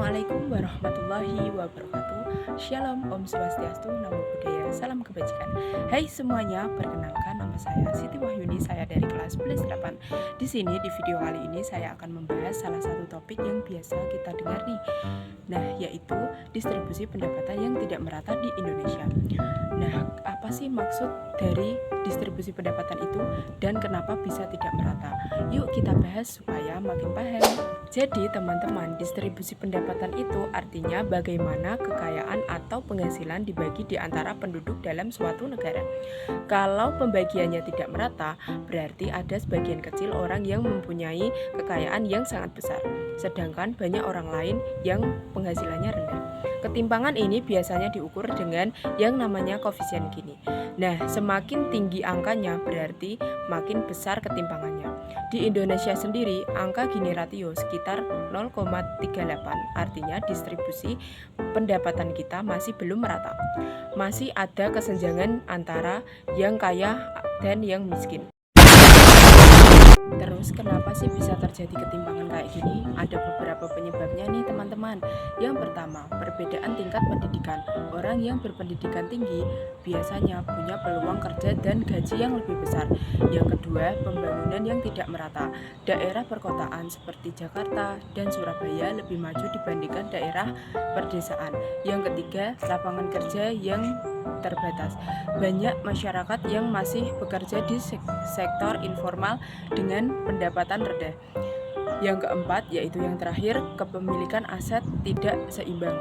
Assalamualaikum warahmatullahi wabarakatuh. Shalom, Om Swastiastu, Namo Buddhaya, salam kebajikan. Hai semuanya, perkenalkan nama saya Siti Wahyuni, saya dari kelas 11-8. Di sini di video kali ini saya akan membahas salah satu topik yang biasa kita dengar nih. Nah, yaitu distribusi pendapatan yang tidak merata di Indonesia. Nah, apa sih maksud dari distribusi pendapatan itu dan kenapa bisa tidak merata? Yuk kita bahas supaya makin paham. Jadi teman-teman, distribusi pendapatan itu artinya bagaimana kekayaan atau penghasilan dibagi di antara penduduk dalam suatu negara. Kalau pembagiannya tidak merata, berarti ada sebagian kecil orang yang mempunyai kekayaan yang sangat besar, sedangkan banyak orang lain yang penghasilannya rendah. Ketimpangan ini biasanya diukur dengan yang namanya koefisien Gini. Nah, semakin tinggi angkanya berarti makin besar ketimpangannya. Di Indonesia sendiri, angka Gini ratio sekitar 0,38, artinya distribusi pendapatan kita masih belum merata. Masih ada kesenjangan antara yang kaya dan yang miskin. Terus kenapa sih bisa terjadi ketimpangan kayak gini? Ada beberapa penyebabnya nih teman-teman. Yang pertama, perbedaan tingkat pendidikan. Orang yang berpendidikan tinggi biasanya punya peluang kerja dan gaji yang lebih besar. Yang kedua, pembangunan yang tidak merata. Daerah perkotaan seperti Jakarta dan Surabaya lebih maju dibandingkan daerah perdesaan. Yang ketiga, lapangan kerja yang terbatas. Banyak masyarakat yang masih bekerja di sektor informal dengan pendapatan rendah. Yang keempat, yaitu yang terakhir, kepemilikan aset tidak seimbang.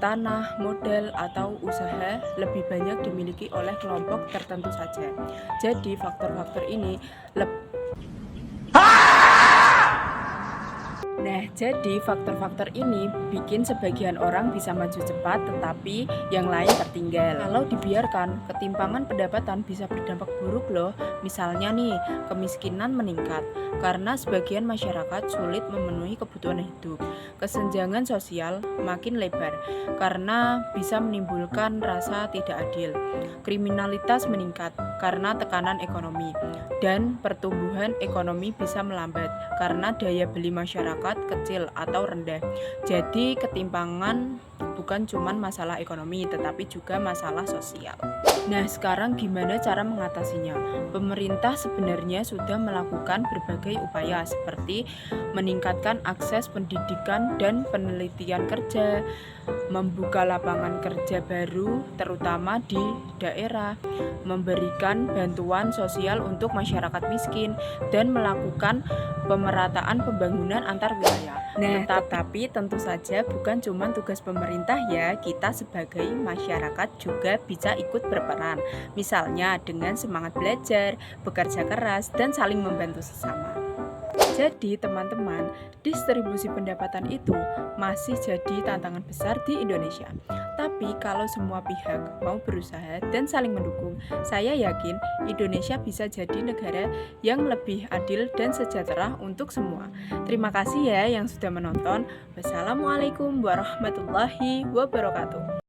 Tanah, modal, atau usaha lebih banyak dimiliki oleh kelompok tertentu saja. Jadi faktor-faktor ini Jadi faktor-faktor ini bikin sebagian orang bisa maju cepat tetapi yang lain tertinggal. Kalau dibiarkan, ketimpangan pendapatan bisa berdampak buruk loh. Misalnya nih, kemiskinan meningkat karena sebagian masyarakat sulit memenuhi kebutuhan hidup. Kesenjangan sosial makin lebar karena bisa menimbulkan rasa tidak adil. Kriminalitas meningkat karena tekanan ekonomi. Dan pertumbuhan ekonomi bisa melambat karena daya beli masyarakat kecil atau rendah. Jadi ketimpangan bukan cuma masalah ekonomi tetapi juga masalah sosial. Nah, sekarang gimana cara mengatasinya? Pemerintah sebenarnya sudah melakukan berbagai upaya seperti meningkatkan akses pendidikan dan penelitian kerja, membuka lapangan kerja baru terutama di daerah, memberikan bantuan sosial untuk masyarakat miskin, dan melakukan pemerataan pembangunan antar wilayah. Nah, tetapi tentu saja bukan cuma tugas pemerintah ya, kita sebagai masyarakat juga bisa ikut berperan. Misalnya dengan semangat belajar, bekerja keras, dan saling membantu sesama. Jadi teman-teman, distribusi pendapatan itu masih jadi tantangan besar di Indonesia. Tapi kalau semua pihak mau berusaha dan saling mendukung, saya yakin Indonesia bisa jadi negara yang lebih adil dan sejahtera untuk semua. Terima kasih ya yang sudah menonton. Wassalamualaikum warahmatullahi wabarakatuh.